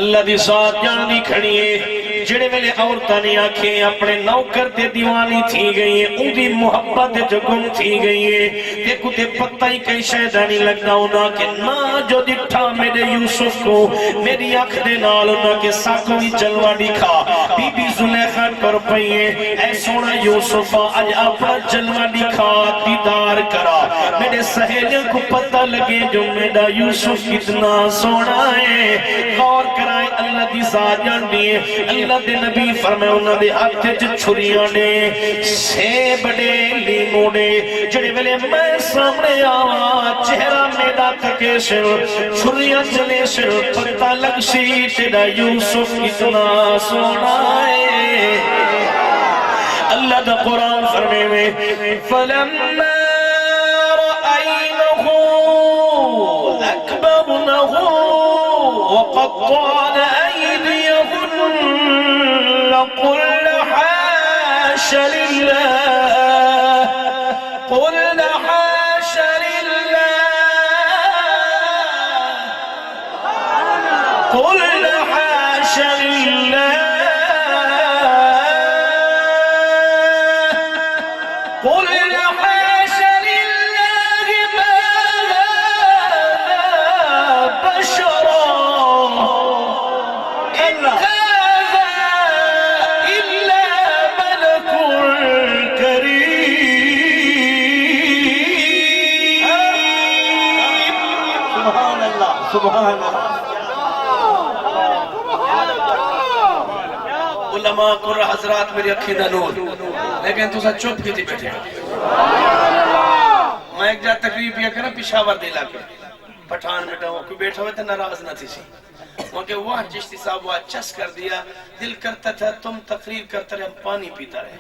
اللہ دی ذات جانی کھڑی ہے جڑے ویلے عورتاں نے آنکھیں اپنے نوکر تے دیوانی تھی گئی ہیں ان دی محبت جو گم تھی گئی ہے تے کتے پتہ ہی کئی شہدہ نہیں لگنا ہونا کہ نہ جو دکھا میرے یوسف کو میری آنکھ دے نال ہونا کہ ساکوں ہی جلوہ دکھا بی بی زلیخا کر پئیے اے سونا یوسف آج اپنا جلوہ دکھا دیدار کرا میرے سہیلیوں کو پتہ لگے جو میرا یوسف کتنا سونا ہے غور کرائیں اللہ دی ذات جان دیئے اللہ دے نبی فرمائے انہوں نے ہاتھ جو چھریاں نے سے بڑے لیموں نے جڑے ویلے میں سامنے آوا چہرہ میرا تکے سر چھریاں چلے سر پتہ لگ سی تیرا یوسف کتنا سونا ہے اللہ دا قرآن فرمے میں فَلَمَّا رَأَيْنَهُ أَكْبَرْنَهُ وَقَطَّعْنَ أَيْدِيَهُنَّ قُلْنَ حَاشَ لِلَّهِ قُلْنَ حَاشَ لِلَّهِ قُلْنَ حَاشَ لِلَّهِ قُلْنَ حَاشَ لِلَّهِ مَا هَذَا بَشَرًا إِنْ هَذَا إِلَّا مَلَكٌ كَرِيمٌ سبحان اللہ سبحان اللہ علماء قرآن حضرات میری اکھی دا نور لیکن تو سا چپ کی تھی بیٹھے میں ایک جا تقریب یہ کرنا پشاور دے علاقے پٹھان بیٹھا ہوں کوئی بیٹھا ہوئے تھا ناراض نہ تھی سی وہاں وہ چشتی صاحب وہ چس کر دیا دل کرتا تھا تم تقریر کرتے رہے ہم پانی پیتا رہے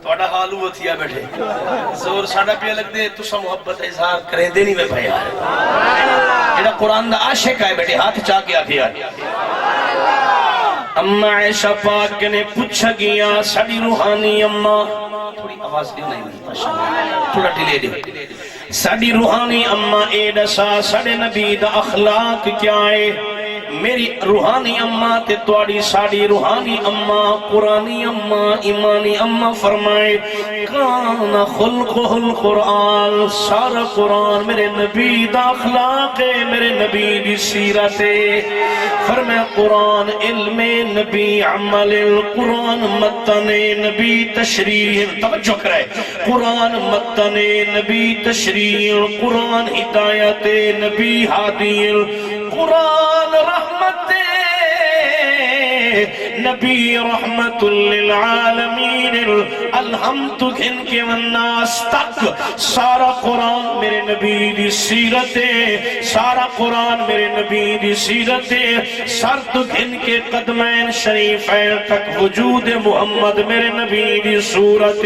توڑا حال وہ تھیا بیٹھے زور ساڑھا پیا لگ دے تو سا محبت اظہار کریں دے نہیں میں بھائی یہ قرآن دا عاشق آئے بیٹھے ہاتھ چاہ کے آکھیا اماں عائشہ پاک نے پوچھا گیا ساڑی روحانی اماں تھوڑی آواز دے نہیں تھوڑا ڈیلے دے ساڑی روحانی اماں اے دسا ساڑے نبی دا اخلاق کیا ہے میری روحانی اماں تے توڑی ساڑی روحانی اماں قرآنی اماں ایمانی اماں فرمائے کان خلقہ القرآن سارا قرآن میرے نبی دا اخلاق ہے میرے نبی دی سیرت ہے فرمائے قرآن علم نبی عمل قرآن متن نبی تشریح توجہ کرے قرآن متن نبی تشریح قرآن ہدایت نبی ہادی قرآن رحمت نبی رحمت للعالمین الحمد گھن کے والناس تک سارا قرآن میرے نبی دی سیرت سارا قرآن میرے نبی دی سیرت سر تو گھن کے قدمین شریفین تک وجود محمد میرے نبی دی صورت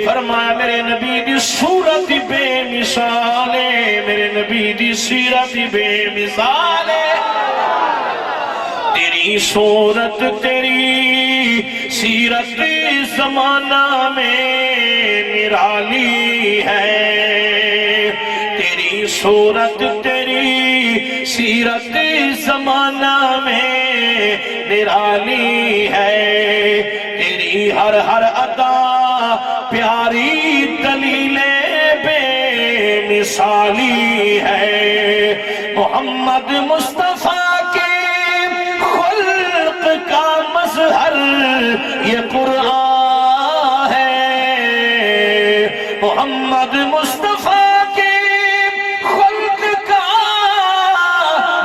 فرمایا میرے نبی دی صورت بے مثال میرے نبی دی سیرت بے مثال تیری صورت تیری سیرت زمانہ میں نرالی ہے تیری صورت تیری سیرت زمانہ میں نرالی ہے تیری ہر ہر ادا پیاری دلیل بے مثالی ہے محمد مصطفیٰ کا مظہر یہ قرآن ہے محمد مصطفیٰ کے خلق کا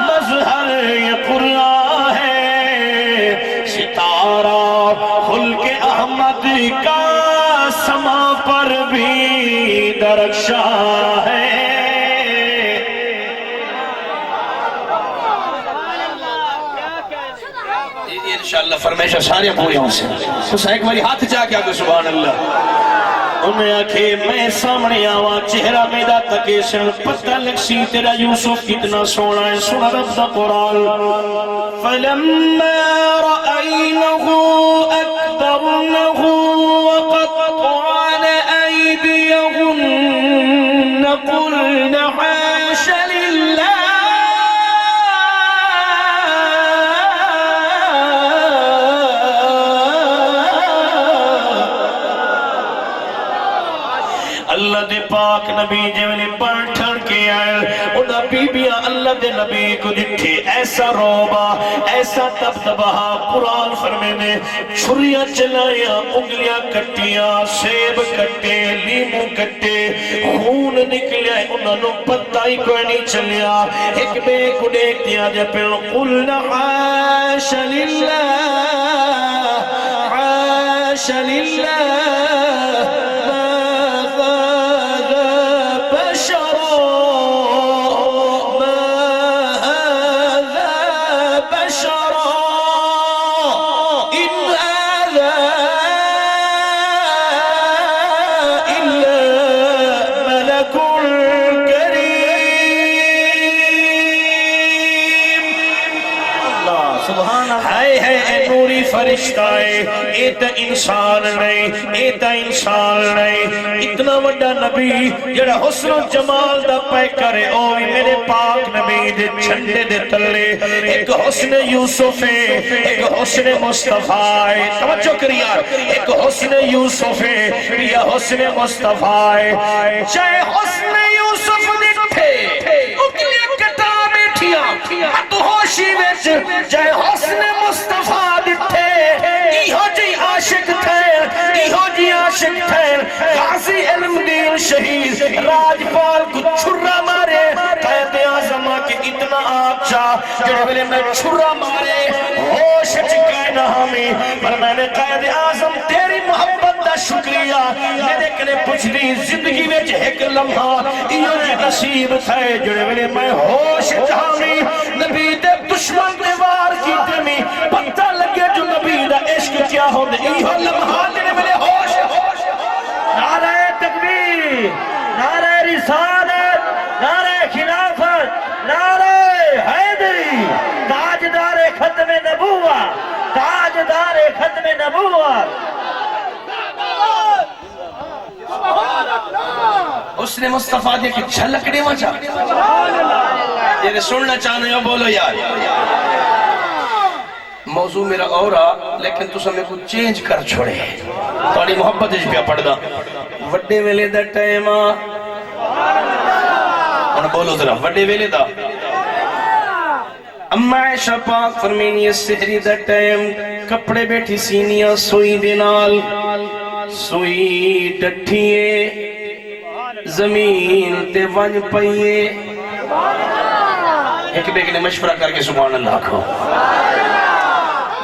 مظہر یہ قرآن ہے ستارہ خلق احمد کا سما پر بھی درخشاں ہے انشاءاللہ فرمیشہ سارے پوری ہوں سے تو ایک باری ہاتھ چاہ کیا کہ سبحان اللہ انہیں آنکھیں میں سامنے آوا چہرہ میرا تکے سن پتہ لکسی تیرا یوسف کتنا سونا ہے سنا رب دا قرآن فَلَمَّا رَأَيْنَهُ أَكْبَرْنَهُ وَقَطَّعْنَ أَيْدِيَهُنَّ قُلْنَ حَاشَ لِلَّهِ نبی جویں پٹھن کے آئے انہاں بیبیاں اللہ دے نبی کو دٹھے ایسا روبا ایسا دبدبا قرآن فرمینے چھریاں چلائیاں انگلیاں کٹیاں سیب کٹے لیمو کٹے خون نکلیا انہاں نو پتہ ہی کوئی نہیں چلیا ایک بے کو دیکھ دیا جب قلنا عاش للہ عاش للہ فرشتہ ہے ایتا انسان نہیں ایتا انسان نہیں اتنا وڈا نبی جڑا حسن و جمال دا پے کرے اوی میرے پاک نبی دے جھنڈے دے تلے ایک حسن یوسف ہے ایک حسن مصطفیٰ ہے توجہ کریار ایک حسن یوسف ہے یا حسن مصطفیٰ ہے چاہے حسن یوسف دیکھے اکلی کتا بیٹھیاں مدہوشی ویچ چاہے حسن مصطفیٰ غازی علم دین شہید راجپال کو چھرا مارے قائد اعظم کے اتنا آپ چاہ جڑے ویلے میں چھرا مارے ہوش چکائے نہ ہمیں پر میں نے قائد اعظم تیری محبت دا شکریہ میرے کنے پوچھ دی زندگی میں ایک لمحہ یہ نصیب تھے جڑے ویلے میں ہوش چاہمی نبی دے دشمن دے وار کی تمی پتہ لگے جو نبی دا عشق کیا ہو دے یہ لمحہ جڑے ویلے ہوش نعرہ تکبیر نعرہ رسالت نعرہ خلافت نعرہ حیدری تاجدار ختم نبوت تاجدار ختم نبوت اس نے مصطفیٰ دے کی جھلک دے وجہ یہ سننا چاہنے ہو بولو یار موضوع میرا اور لیکن تو سمیں کو چینج کر چھوڑے توڑی محبت اس پہ پڑھ دا وڈے ویلے دا ٹائم انہوں بولو ذرا وڈے ویلے دا اما عائشہ پاک فرمینی سحری دا ٹائم کپڑے بیٹھی سینیاں سوئی دینال سوئی ڈٹھیے زمین تے ون پئیے ایک بیک نے مشورہ کر کے سبحان اللہ کو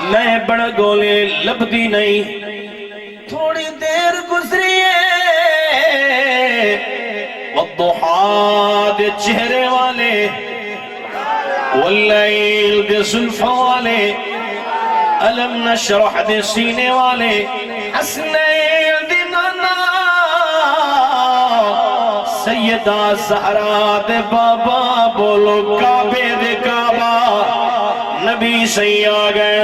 میں بڑا گولے لبدی نہیں تھوڑی دیر گزریے والضحا دے چہرے والے واللیل دے زلفہ والے علم نشرح دے سینے والے حسنیل دے نانا سیدہ زہرا دے بابا بولو کعبے دے کعبہ نبی صحیح آگئے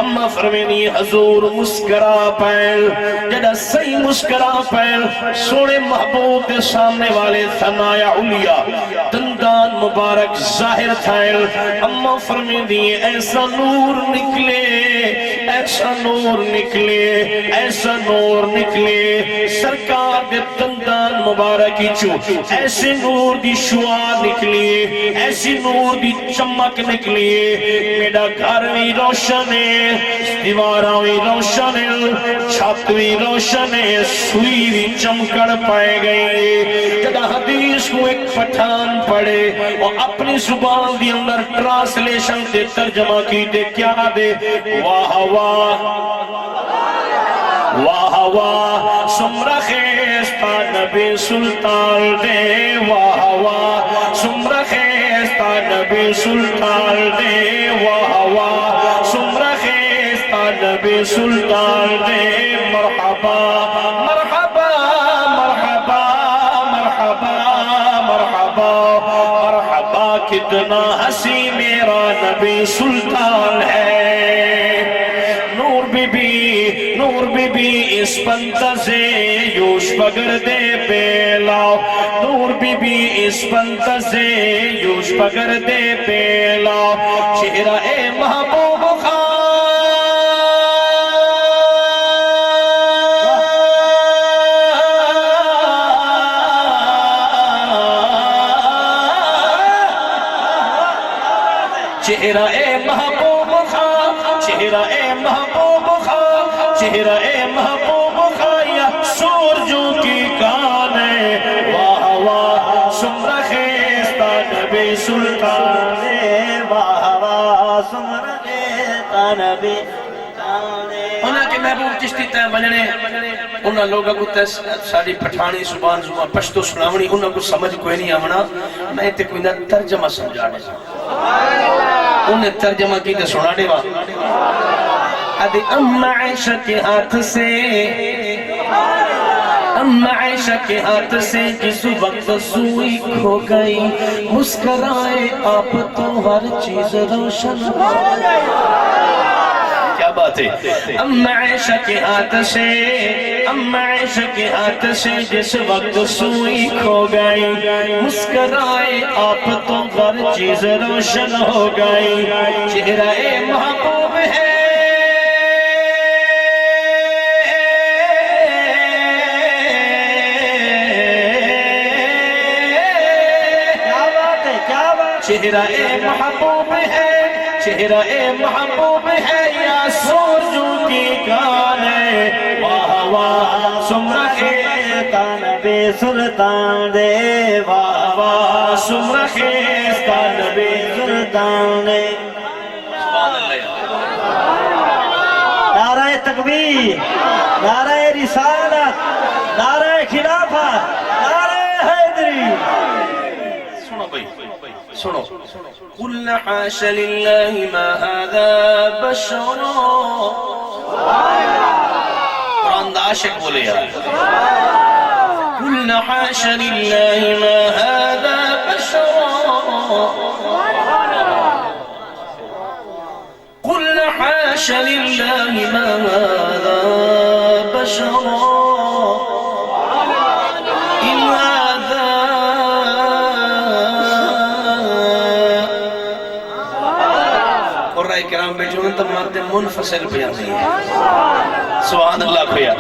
اما فرمینی حضور مسکرا پہل جڑا صحیح مسکرا پہل سوڑے محبوب دے سامنے والے ثنایا علیہ دندان مبارک ظاہر تھائل اما فرمینی ایسا نور نکلے ایسا نور نکلے ایسا نور نکلے سرکار دے دندان مبارکی چو ایسے نور دی شعا نکلیے ایسی نور دی چمک نکلیے میرا گھر بھی روشن ہے دیواراں بھی روشن ہے چھت بھی روشن ہے سوئی بھی چمکڑ پائے گئی جدا حدیث کو ایک پٹھان پڑے اور اپنی زبان دی اندر ٹرانسلیشن دے ترجمہ کی دے کیا دے واہ واہ واہ واہ سمرہ خیستہ نبی سلطان دے واہ واہ سمرہ خیستہ نبی سلطان دے واہ واہ سمرہ خیستہ نبی سلطان دے مرحبا مرحبا مرحبا مرحبا مرحبا مرحبا کتنا حسی میرا نبی سلطان ہے نور بی بی اس بندہ سے یوش پگر دے پیلاو نور بی بی اس بندہ سے یوش پگر دے پیلاو چہرہ اے محبوب خان چہرہ اے محبوب خان، چہرہ اے محبوب خان، چہرہ اے محبوب خان، یا سورجوں کی کانے واہ واہ سمرہ خیستہ نبی سلطان واہ واہ سمرہ خیستہ نبی انہاں کے محبوب چشتی تے بننے انہاں لوگاں کو تے ساری پٹھانی زبان پشتو سناونی انہاں کو سمجھ کوئی نہیں آونا، میں تے کوئی نہ ترجمہ سمجھانے سا انہیں ترجمہ کی تے سنانے وا ادھی ام عائشہ کے ہاتھ سے، ام عائشہ کے ہاتھ سے جس وقت سوئی کھو گئی، مسکرائے آپ تو ہر چیز روشن ہو گئی۔ کیا بات ہے؟ ام عائشہ کے ہاتھ سے، ام عائشہ کے ہاتھ سے جس وقت سوئی کھو گئی، مسکرائے آپ تو ہر چیز روشن ہو گئی۔ چہرہ محبوب ہے، چہرہ محبوب ہے، چہرہ محبوب ہے، یا سورجوں کی کانے واہ واہ سمرہ خیستہ نبی سلطان دے واہ واہ سمرہ خیستہ نبی سلطان دے۔ نعرہ تکبیر، نعرہ رسالت، نعرہ خلافت، نعرہ حیدری۔ سنو بھئی سنو، قُلْنَا حَاشَ لِلَّهِ مَا هَذَا بَشَرٌ، قرآن دا عاشق بولے یار، قُلْنَا حَاشَ لِلَّهِ مَا هَذَا بَشَرٌ، قُلْنَا حَاشَ لِلَّهِ مَا هَذَا بَشَرٌ کرام بیٹھے ہوئے تب مادے منفصل بیانی ہے۔ سبحان اللہ کھویا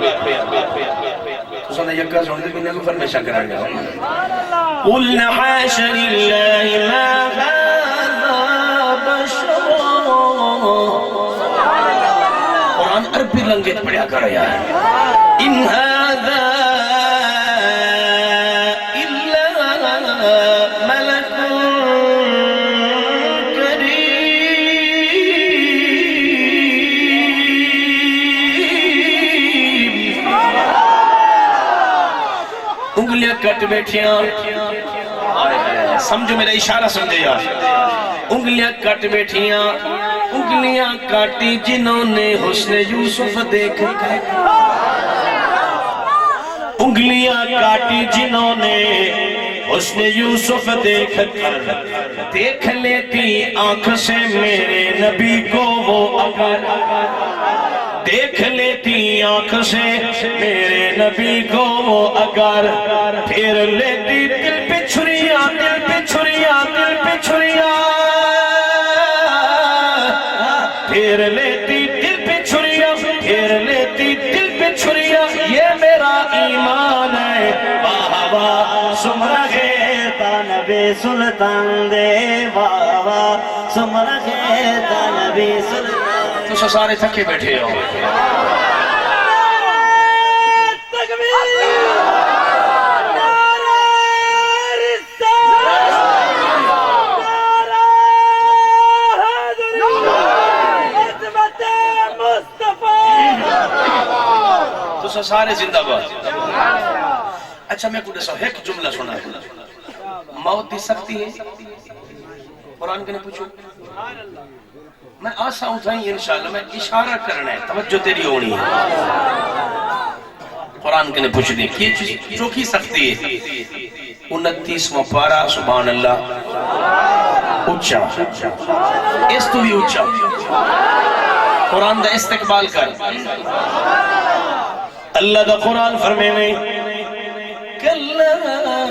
تو سنے یکا سنے دے کو فرمیشہ کرا گیا۔ قُلْنَا حَاشَ لِلَّهِ مَا هَذَا بَشَرٌ، قرآن عربی لنگت پڑھیا کر رہا ہے۔ إِنْ هَذَا إِلَّا مَلَكٌ انگلیاں کٹ بیٹھیاں، سمجھو میرا اشارہ سمجھے یار، انگلیاں کٹ بیٹھیاں، انگلیاں کاٹی جنہوں نے حسن یوسف دیکھ کر، انگلیاں کاٹی جنہوں نے حسن یوسف دیکھ کر، دیکھ لیتی آنکھ سے میرے نبی کو وہ اگر، دیکھ لیتی آنکھ سے میرے نبی کو وہ اگر، پھر لیتی دل پہ چھریاں، دل پہ چھریاں، دل پہ چھریاں، پھر لیتی دل پہ چھریاں، پھر لیتی دل پہ چھریاں، یہ میرا ایمان ہے۔ واہ واہ سمرہ خیستہ نبی سلطان دے واہ واہ سمرہ خیستہ نبی سلطان۔ تو سارے تھکے بیٹھے ہو، تو سارے زندہ بات۔ اچھا میں کو دسو ایک جملہ سنا ہے، موت دی سکتی ہے؟ قرآن کے نے پوچھو، میں آسا اٹھائیں انشاءاللہ، میں اشارہ کرنا ہے، توجہ تیری ہونی ہے۔ قرآن کے نے پوچھ دی کہ جو کی سکتی ہے؟ 29واں پارہ، سبحان اللہ، اچھا اس تو بھی اچھا، قرآن دا استقبال کر۔ اللہ دا قرآن فرمے میں